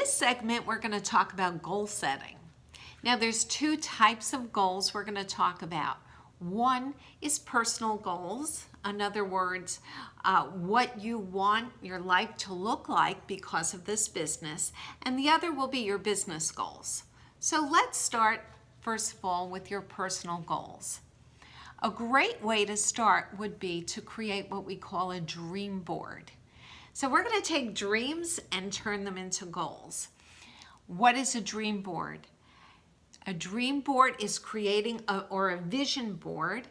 this segment, we're going to talk about goal setting. Now, there's two types of goals we're going to talk about. One is personal goals. In other words, what you want your life to look like because of this business. And the other will be your business goals. So let's start, first of all, with your personal goals. A great way to start would be to create what we call a dream board. So we're going to take dreams and turn them into goals. What is a dream board? A dream board is creating a vision board,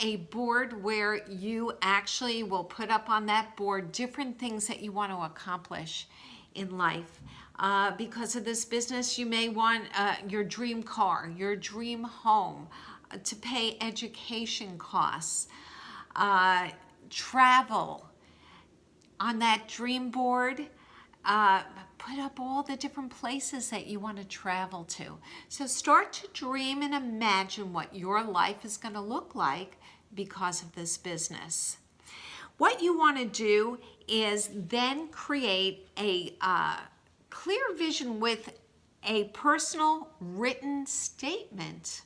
a board where you actually will put up on that board different things that you want to accomplish in life. Because of this business, you may want your dream car, your dream home, to pay education costs, travel. On that dream board, put up all the different places that you want to travel to. So start to dream and imagine what your life is going to look like because of this business. What you want to do is then create a clear vision with a personal written statement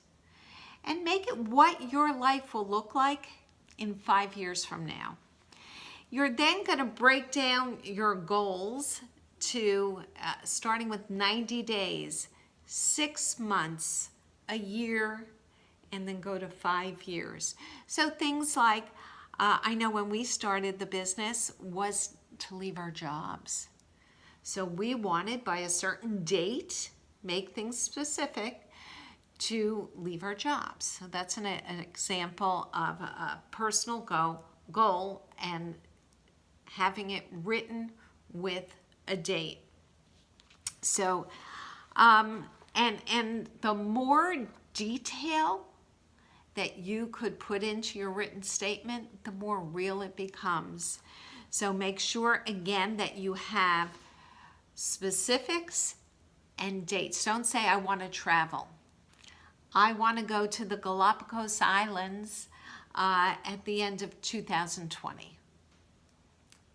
and make it what your life will look like in 5 years from now. You're then going to break down your goals to starting with 90 days, 6 months, a year, and then go to 5 years. So things like, I know when we started the business was to leave our jobs. So we wanted by a certain date, make things specific, to leave our jobs. So that's an example of a personal goal and having it written with a date. So, and the more detail that you could put into your written statement, the more real it becomes. So make sure again that you have specifics and dates. Don't say, I want to travel. I want to go to the Galapagos Islands at the end of 2020.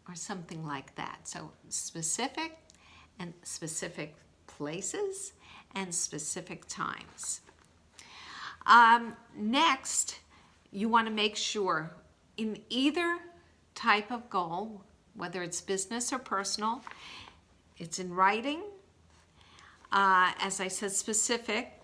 Or something like that. So specific and specific places and specific times. Next, you want to make sure in either type of goal, whether it's business or personal, it's in writing. As I said, specific.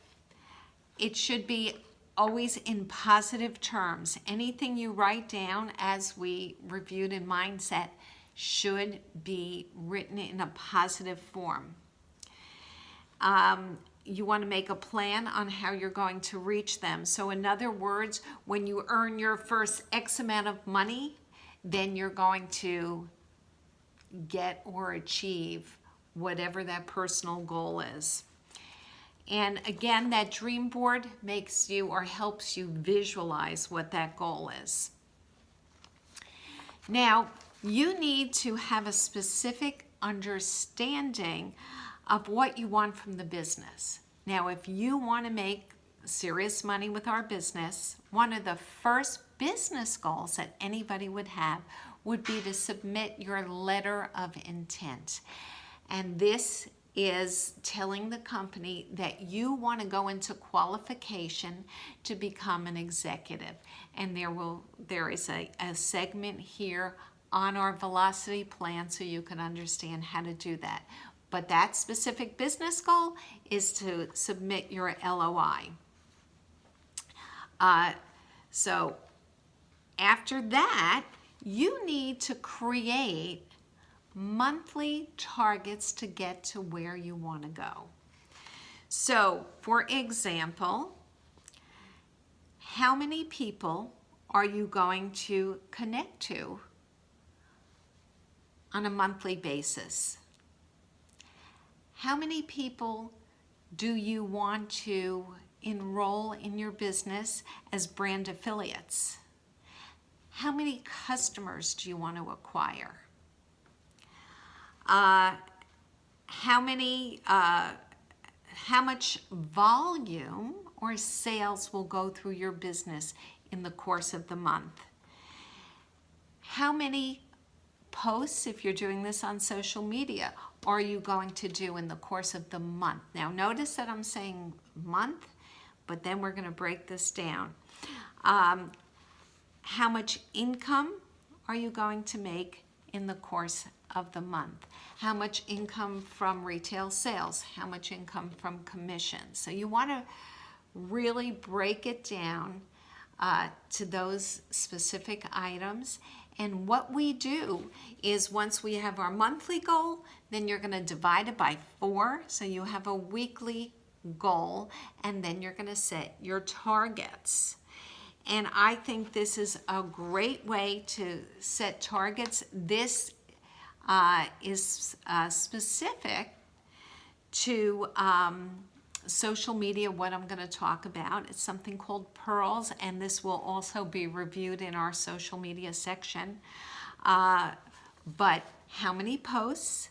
It should be always in positive terms. Anything you write down, as we reviewed in Mindset, should be written in a positive form. You want to make a plan on how you're going to reach them. So in other words, when you earn your first X amount of money, then you're going to get or achieve whatever that personal goal is. And again, that dream board makes you or helps you visualize what that goal is. Now, you need to have a specific understanding of what you want from the business. Now, if you want to make serious money with our business, one of the first business goals that anybody would have would be to submit your letter of intent. And this is telling the company that you want to go into qualification to become an executive. And there is a segment here on our velocity plan so you can understand how to do that. But that specific business goal is to submit your LOI. So after that, you need to create monthly targets to get to where you want to go. So, for example, how many people are you going to connect to on a monthly basis? How many people do you want to enroll in your business as brand affiliates? How many customers do you want to acquire? How much volume or sales will go through your business in the course of the month? How many posts, if you're doing this on social media, are you going to do in the course of the month? Now notice that I'm saying month, but then we're going to break this down. How much income are you going to make in the course of the month? How much income from retail sales? How much income from commissions? So you want to really break it down to those specific items. And what we do is once we have our monthly goal, then you're going to divide it by 4. So you have a weekly goal, and then you're going to set your targets. And I think this is a great way to set targets. This is specific to social media, what I'm going to talk about. It's something called Pearls, and this will also be reviewed in our social media section. But how many posts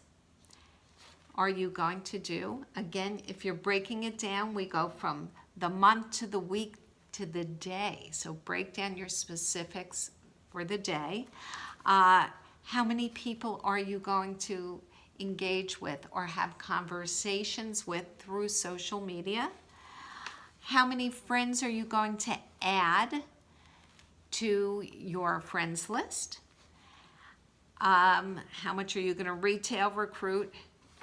are you going to do? Again, if you're breaking it down, we go from the month to the week to the day. So break down your specifics for the day. How many people are you going to engage with or have conversations with through social media? How many friends are you going to add to your friends list? How much are you going to retail recruit?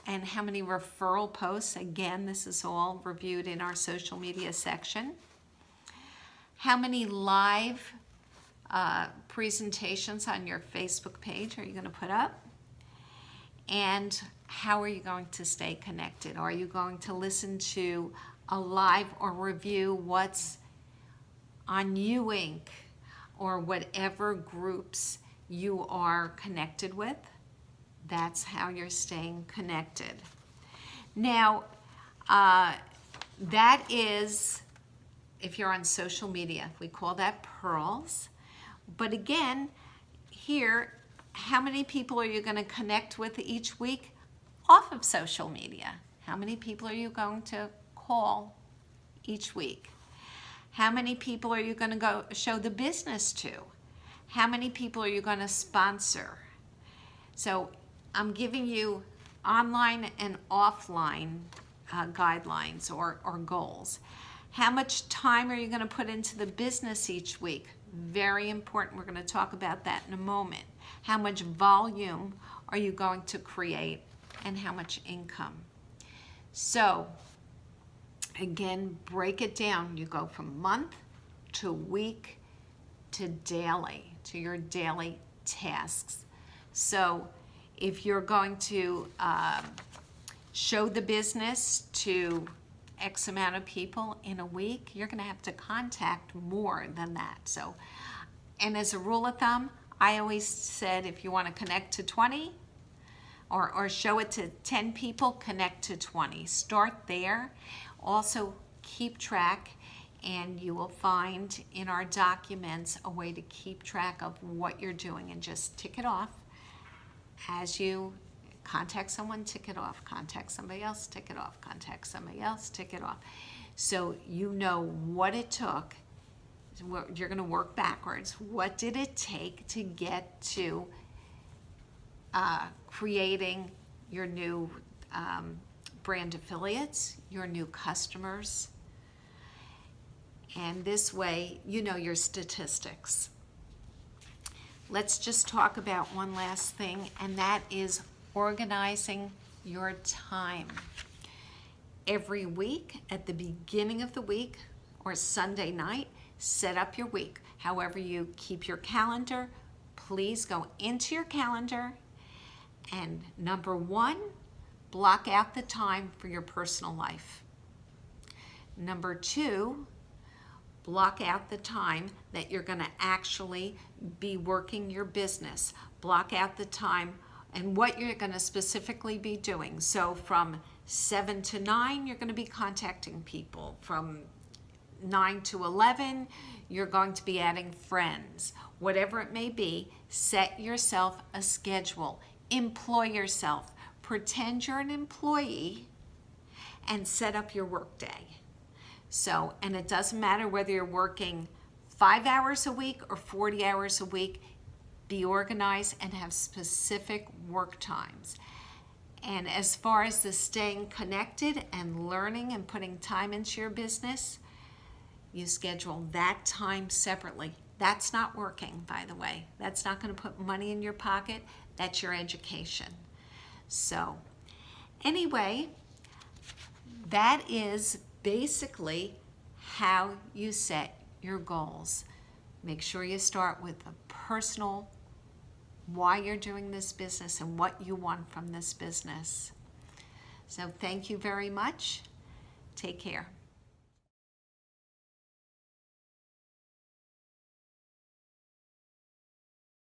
And how many referral posts? Again, this is all reviewed in our social media section. How many live presentations on your Facebook page are you going to put up? And how are you going to stay connected? Are you going to listen to a live or review what's on U Inc. or whatever groups you are connected with? That's how you're staying connected. Now, that is, if you're on social media, we call that Pearls. But again, here, how many people are you going to connect with each week off of social media? How many people are you going to call each week? How many people are you going to go show the business to? How many people are you going to sponsor? So I'm giving you online and offline guidelines or goals. How much time are you going to put into the business each week? Very important. We're going to talk about that in a moment. How much volume are you going to create, and how much income? So again, break it down. You go from month to week to daily, to your daily tasks. So if you're going to show the business to X amount of people in a week, you're going to have to contact more than that. So, and as a rule of thumb, I always said if you want to connect to 20 or show it to 10 people, connect to 20. Start there. Also keep track, and you will find in our documents a way to keep track of what you're doing, and just tick it off. As you contact someone, tick it off. Contact somebody else, tick it off. Contact somebody else, tick it off. So you know what it took. You're going to work backwards. What did it take to get to creating your new brand affiliates, your new customers? And this way, you know your statistics. Let's just talk about one last thing, and that is organizing your time. Every week, at the beginning of the week or Sunday night, set up your week. However you keep your calendar, please go into your calendar, and number 1, block out the time for your personal life. Number 2, block out the time that you're going to actually be working your business. Block out the time and what you're going to specifically be doing. So from 7 to 9, you're going to be contacting people. From 9 to 11, you're going to be adding friends. Whatever it may be, set yourself a schedule. Employ yourself. Pretend you're an employee and set up your work day. So, and it doesn't matter whether you're working 5 hours a week or 40 hours a week. Be organized and have specific work times. And as far as the staying connected and learning and putting time into your business, you schedule that time separately. That's not working, by the way. That's not going to put money in your pocket. That's your education. So anyway, that is basically how you set your goals. Make sure you start with a personal why you're doing this business and what you want from this business. So thank you very much. Take care.